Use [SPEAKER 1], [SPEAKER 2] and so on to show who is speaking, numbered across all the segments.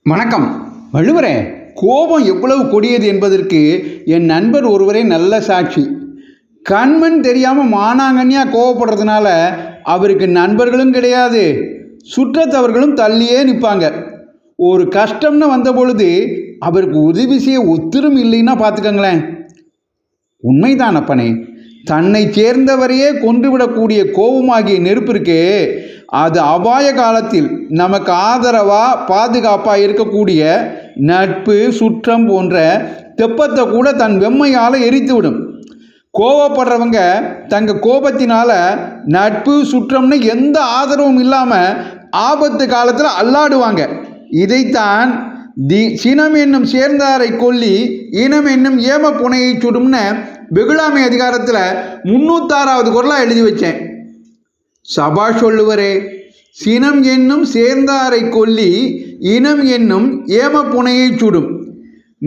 [SPEAKER 1] வணக்கம் வள்ளுவரே. கோபம் எவ்வளவு கொடியது என்பதற்கு என் நண்பர் ஒருவரே நல்ல சாட்சி. கண்மண் தெரியாமல் மானாங்கன்னியாக கோவப்படுறதுனால அவருக்கு நண்பர்களும் கிடையாது, சுற்றத்தவர்களும் தள்ளியே நிற்பாங்க. ஒரு கஷ்டம்னு வந்த பொழுது அவருக்கு உதவி செய்ய ஒத்துரும் இல்லைன்னா பார்த்துக்கங்களேன். உண்மைதான் அப்பனே. தன்னை சேர்ந்தவரையே கொன்றுவிடக்கூடிய கோபமாகிய நெருப்பு இருக்கே, அது அபாய காலத்தில் நமக்கு ஆதரவாக பாதுகாப்பாக இருக்கக்கூடிய நட்பு சுற்றம் போன்ற தெப்பத்தை கூட தன் வெம்மையால் எரித்துவிடும். கோபப்படுறவங்க தங்கள் கோபத்தினால நட்பு சுற்றம்னு எந்த ஆதரவும் இல்லாமல் ஆபத்து காலத்தில் அல்லாடுவாங்க. இதைத்தான் சினம் என்னும் சேர்ந்தாரை கொல்லி இனம் என்னும் ஏம புனையை சுடும்னு வெகுளாமை அதிகாரத்தில் 306வது குறளாக எழுதி வச்சேன். சபா சொல்லுவரே. சினம் என்னும் சேர்ந்தாரை கொல்லி இனம் என்னும் ஏம புனையை சுடும்.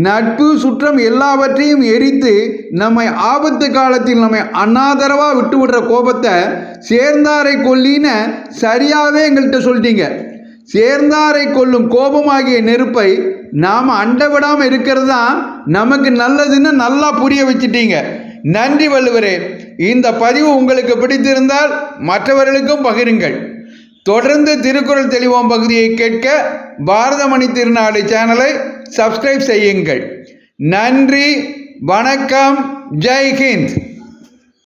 [SPEAKER 1] நட்பு சுற்றம் எல்லாவற்றையும் எரித்து நம்மை ஆபத்து காலத்தில் நம்மை அனாதரவாக விட்டு விடுற கோபத்தை சேர்ந்தாரை கொல்லின்னு சரியாகவே எங்கள்கிட்ட சொல்லிட்டீங்க. சேர்ந்தாரை கொல்லும் கோபமாகிய நெருப்பை நாம் அண்ட விடாமல் இருக்கிறது தான் நமக்கு நல்லதுன்னு நல்லா புரிய வச்சிட்டீங்க. நன்றி வள்ளுவரே. இந்த பதிவு உங்களுக்கு பிடித்திருந்தால் மற்றவர்களுக்கும் பகிருங்கள். தொடர்ந்து திருக்குறள் தெளிவோம் பகுதியை கேட்க பாரதமணி திருநாடு சேனலை சப்ஸ்கிரைப் செய்யுங்கள். நன்றி, வணக்கம், ஜெய் ஹிந்த்.